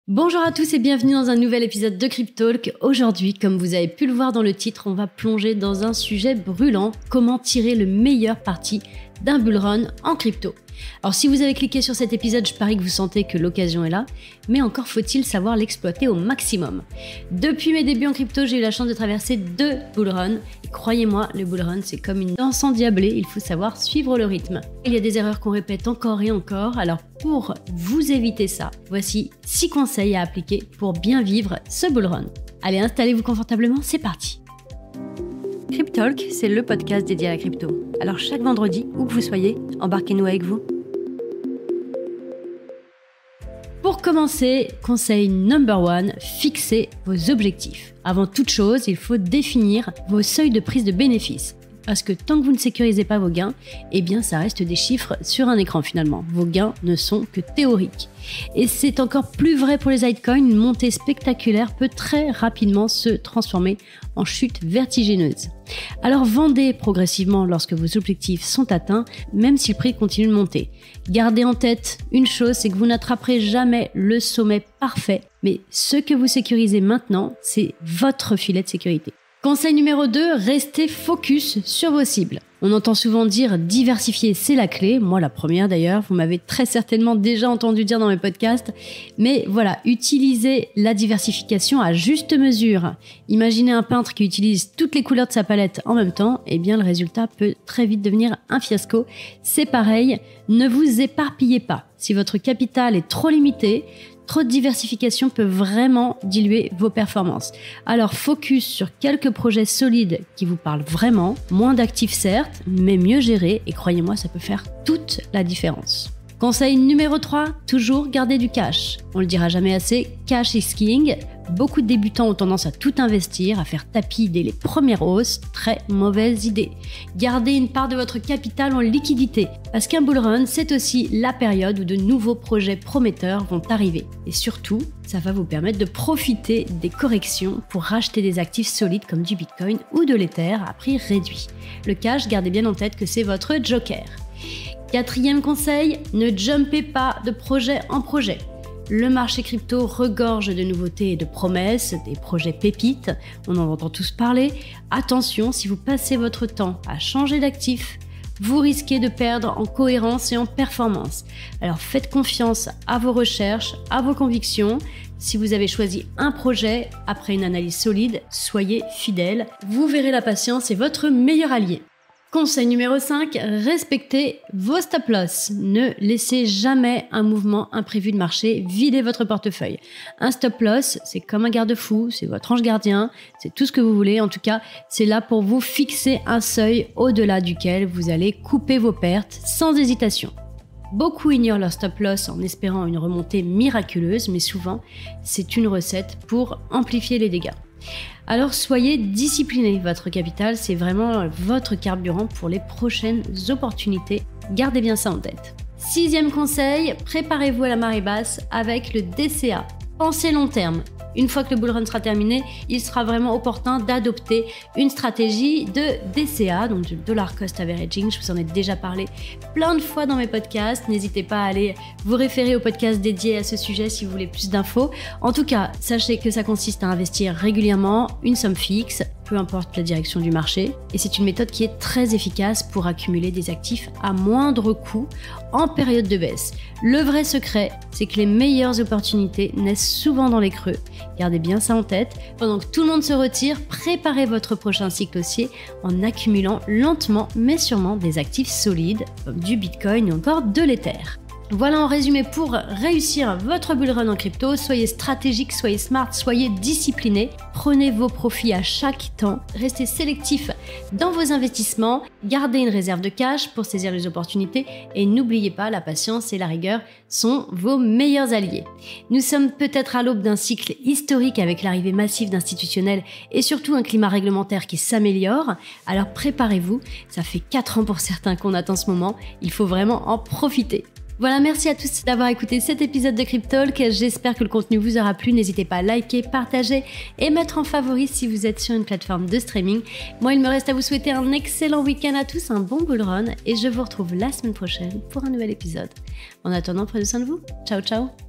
Bonjour à tous et bienvenue dans un nouvel épisode de Cryptalk. Aujourd'hui, comme vous avez pu le voir dans le titre, on va plonger dans un sujet brûlant, comment tirer le meilleur parti d'un bull run en crypto. Alors si vous avez cliqué sur cet épisode, je parie que vous sentez que l'occasion est là, mais encore faut-il savoir l'exploiter au maximum. Depuis mes débuts en crypto, j'ai eu la chance de traverser 2 bull runs, et croyez-moi, le bull run c'est comme une danse endiablée, il faut savoir suivre le rythme. Il y a des erreurs qu'on répète encore et encore, alors pour vous éviter ça, voici 6 conseils à appliquer pour bien vivre ce bull run. Allez, installez-vous confortablement, c'est parti. Cryptalk, c'est le podcast dédié à la crypto. Alors chaque vendredi, où que vous soyez, embarquez-nous avec vous. Pour commencer, conseil number 1, fixez vos objectifs. Avant toute chose, il faut définir vos seuils de prise de bénéfice. Parce que tant que vous ne sécurisez pas vos gains, eh bien ça reste des chiffres sur un écran finalement. Vos gains ne sont que théoriques. Et c'est encore plus vrai pour les altcoins, une montée spectaculaire peut très rapidement se transformer en chute vertigineuse. Alors vendez progressivement lorsque vos objectifs sont atteints, même si le prix continue de monter. Gardez en tête une chose, c'est que vous n'attraperez jamais le sommet parfait, mais ce que vous sécurisez maintenant, c'est votre filet de sécurité. Conseil numéro 2, restez focus sur vos cibles. On entend souvent dire diversifier, c'est la clé. Moi, la première d'ailleurs, vous m'avez très certainement déjà entendu dire dans mes podcasts. Mais voilà, utilisez la diversification à juste mesure. Imaginez un peintre qui utilise toutes les couleurs de sa palette en même temps, eh bien le résultat peut très vite devenir un fiasco. C'est pareil, ne vous éparpillez pas. Si votre capital est trop limité, trop de diversification peut vraiment diluer vos performances. Alors focus sur quelques projets solides qui vous parlent vraiment, moins d'actifs certes, mais mieux gérés et croyez-moi, ça peut faire toute la différence. Conseil numéro 3, toujours garder du cash. On le dira jamais assez, cash is king. Beaucoup de débutants ont tendance à tout investir, à faire tapis dès les premières hausses. Très mauvaise idée. Gardez une part de votre capital en liquidité. Parce qu'un bull run, c'est aussi la période où de nouveaux projets prometteurs vont arriver. Et surtout, ça va vous permettre de profiter des corrections pour racheter des actifs solides comme du Bitcoin ou de l'Ether à prix réduit. Le cash, gardez bien en tête que c'est votre joker. 4e conseil, ne jumpez pas de projet en projet. Le marché crypto regorge de nouveautés et de promesses, des projets pépites, on en entend tous parler. Attention, si vous passez votre temps à changer d'actif, vous risquez de perdre en cohérence et en performance. Alors faites confiance à vos recherches, à vos convictions. Si vous avez choisi un projet après une analyse solide, soyez fidèle. Vous verrez, la patience est votre meilleur allié. Conseil numéro 5, respectez vos stop-loss. Ne laissez jamais un mouvement imprévu de marché vider votre portefeuille. Un stop-loss, c'est comme un garde-fou, c'est votre ange gardien, c'est tout ce que vous voulez. En tout cas, c'est là pour vous fixer un seuil au-delà duquel vous allez couper vos pertes sans hésitation. Beaucoup ignorent leur stop-loss en espérant une remontée miraculeuse, mais souvent, c'est une recette pour amplifier les dégâts. Alors soyez disciplinés, votre capital c'est vraiment votre carburant pour les prochaines opportunités, gardez bien ça en tête. 6e conseil, préparez-vous à la marée basse avec le DCA. Pensez long terme. Une fois que le bull run sera terminé, il sera vraiment opportun d'adopter une stratégie de DCA, donc du dollar cost averaging. Je vous en ai déjà parlé plein de fois dans mes podcasts. N'hésitez pas à aller vous référer au podcast dédié à ce sujet si vous voulez plus d'infos. En tout cas, sachez que ça consiste à investir régulièrement une somme fixe, peu importe la direction du marché. Et c'est une méthode qui est très efficace pour accumuler des actifs à moindre coût en période de baisse. Le vrai secret, c'est que les meilleures opportunités naissent souvent dans les creux. Gardez bien ça en tête. Pendant que tout le monde se retire, préparez votre prochain cycle haussier en accumulant lentement mais sûrement des actifs solides comme du Bitcoin ou encore de l'Ether. Voilà en résumé pour réussir votre bull run en crypto. Soyez stratégique, soyez smart, soyez discipliné. Prenez vos profits à chaque temps. Restez sélectif dans vos investissements. Gardez une réserve de cash pour saisir les opportunités. Et n'oubliez pas, la patience et la rigueur sont vos meilleurs alliés. Nous sommes peut-être à l'aube d'un cycle historique avec l'arrivée massive d'institutionnels et surtout un climat réglementaire qui s'améliore. Alors préparez-vous. Ça fait 4 ans pour certains qu'on attend ce moment. Il faut vraiment en profiter. Voilà, merci à tous d'avoir écouté cet épisode de Cryptalk. J'espère que le contenu vous aura plu. N'hésitez pas à liker, partager et mettre en favori si vous êtes sur une plateforme de streaming. Moi, il me reste à vous souhaiter un excellent week-end à tous, un bon bull run et je vous retrouve la semaine prochaine pour un nouvel épisode. En attendant, prenez soin de vous. Ciao, ciao.